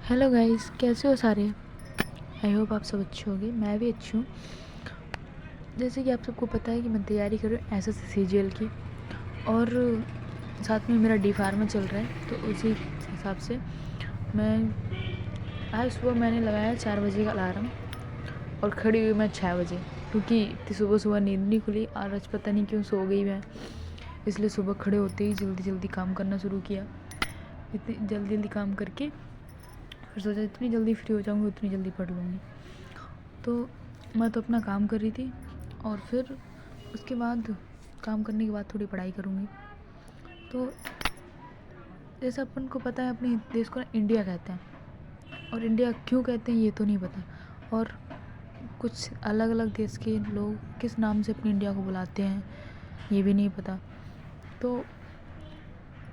Hello guys, कैसे हो सारे। आई होप आप सब अच्छे होंगे। मैं भी अच्छी हूँ। जैसे कि आप सबको पता है कि मैं तैयारी कर रही हूँ SSC CGL की, और साथ में मेरा डी फार्मा चल रहा है। तो उसी हिसाब से मैं आज सुबह मैंने लगाया 4 बजे का अलार्म और खड़ी हुई मैं 6 बजे, क्योंकि इतनी सुबह सुबह नींद नहीं खुली और आज पता नहीं क्यों सो गई मैं। इसलिए सुबह खड़े होते ही जल्दी जल्दी काम करना शुरू किया। इतनी जल्दी जल्दी काम करके फिर सोचा जितनी जल्दी फ्री हो जाऊँगी उतनी जल्दी पढ़ लूँगी। तो मैं तो अपना काम कर रही थी और फिर उसके बाद काम करने के बाद थोड़ी पढ़ाई करूँगी। तो जैसे अपन को पता है अपने देश को इंडिया कहते हैं, और इंडिया क्यों कहते हैं ये तो नहीं पता, और कुछ अलग अलग देश के लोग किस नाम से अपनी इंडिया को बुलाते हैं ये भी नहीं पता। तो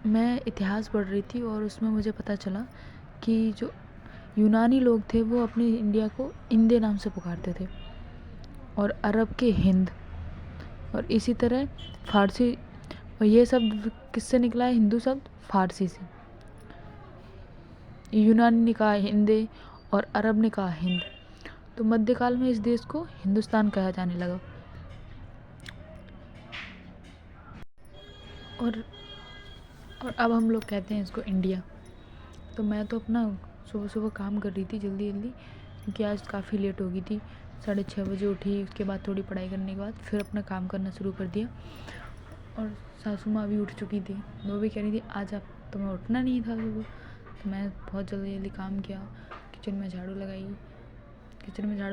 मैं इतिहास पढ़ रही थी और उसमें मुझे पता चला कि जो यूनानी लोग थे वो अपनी इंडिया को इंडिया नाम से पुकारते थे, और अरब के हिंद, और इसी तरह फारसी। और ये शब्द किससे निकला है? हिंदू शब्द फारसी से। यूनानी ने कहा हिंदे और अरब ने कहा हिंद। तो मध्यकाल में इस देश को हिंदुस्तान कहा जाने लगा। और अब हम लोग कहते हैं इसको इंडिया। तो मैं तो अपना सुबह सुबह काम कर रही थी जल्दी जल्दी, क्योंकि आज काफ़ी लेट हो गई थी। 6:30 बजे उठी, उसके बाद थोड़ी पढ़ाई करने के बाद फिर अपना काम करना शुरू कर दिया। और सासू माँ भी उठ चुकी थी, वो भी कह रही थी आज आप तुम्हें उठना नहीं था सुबह। तो मैं बहुत जल्दी जल्दी काम किया, किचन में झाड़ू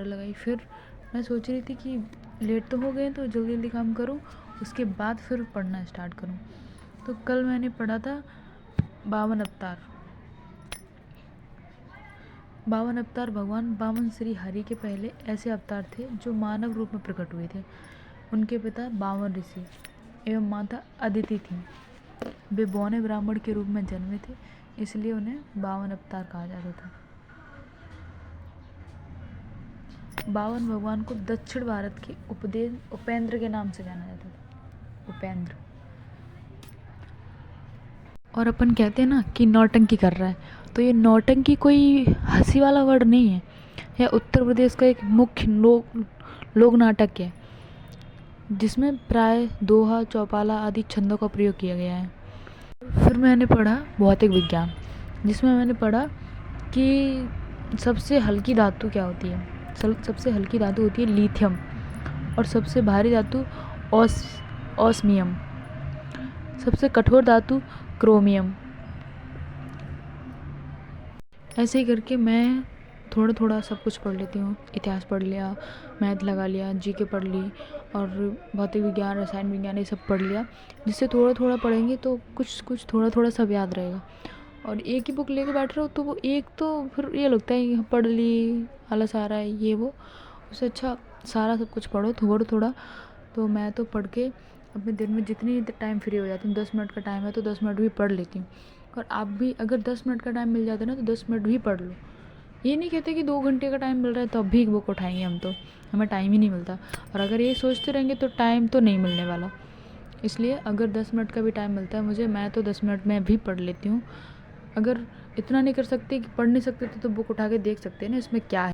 लगाई। फिर मैं सोच रही थी कि लेट तो हो गए तो जल्दी जल्दी काम करूँ, उसके बाद फिर पढ़ना स्टार्ट करूँ। तो कल मैंने पढ़ा था 52 अवतार। 52 अवतार भगवान बामन श्री हरि के पहले ऐसे अवतार थे जो मानव रूप में प्रकट हुए थे। उनके पिता बामन ऋषि एवं माता अदिति थी। वे बौने ब्राह्मण के रूप में जन्मे थे, इसलिए उन्हें 52 अवतार कहा जाता था। 52 भगवान को दक्षिण भारत के उपेंद्र के नाम से जाना जाता था। उपेंद्र। और अपन कहते हैं ना कि नौटंकी कर रहा है, तो ये नौटंकी कोई हंसी वाला वर्ड नहीं है। यह उत्तर प्रदेश का एक मुख्य लोक नाटक है, जिसमें प्राय दोहा, चौपाला आदि छंदों का प्रयोग किया गया है। फिर मैंने पढ़ा भौतिक विज्ञान, जिसमें मैंने पढ़ा कि सबसे हल्की धातु क्या होती है। सबसे हल्की धातु होती है लिथियम, और सबसे भारी धातु ऑस्मियम, सबसे कठोर धातु क्रोमियम। ऐसे ही करके मैं थोड़ा थोड़ा सब कुछ पढ़ लेती हूँ। इतिहास पढ़ लिया, मैथ लगा लिया, जीके पढ़ ली, और भौतिक विज्ञान, रसायन विज्ञान ये सब पढ़ लिया। जिससे थोड़ा थोड़ा पढ़ेंगे तो कुछ थोड़ा थोड़ा सब याद रहेगा। और एक ही बुक लेके बैठ रहे हो तो वो एक तो फिर ये लगता है कि पढ़ ली, आलस आ रहा है ये वो। उससे अच्छा सारा सब कुछ पढ़ो थोड़ा थोड़ा। तो मैं तो पढ़ के अपने दिन में जितनी टाइम फ्री हो जाती हूँ, 10 मिनट का टाइम है तो 10 मिनट भी पढ़ लेती हूँ। और आप भी अगर 10 मिनट का टाइम मिल जाता है ना तो 10 मिनट भी पढ़ लो। ये नहीं कहते कि 2 घंटे का टाइम मिल रहा है तो अब भी बुक उठाएंगे हम, तो हमें टाइम ही नहीं मिलता। और अगर ये सोचते रहेंगे तो टाइम तो नहीं मिलने वाला। इसलिए अगर 10 मिनट का भी टाइम मिलता है मुझे, मैं तो 10 मिनट में भी पढ़ लेती हूँ। अगर इतना नहीं कर सकते कि पढ़ नहीं सकते तो बुक उठा के देख सकते हैं ना इसमें क्या है।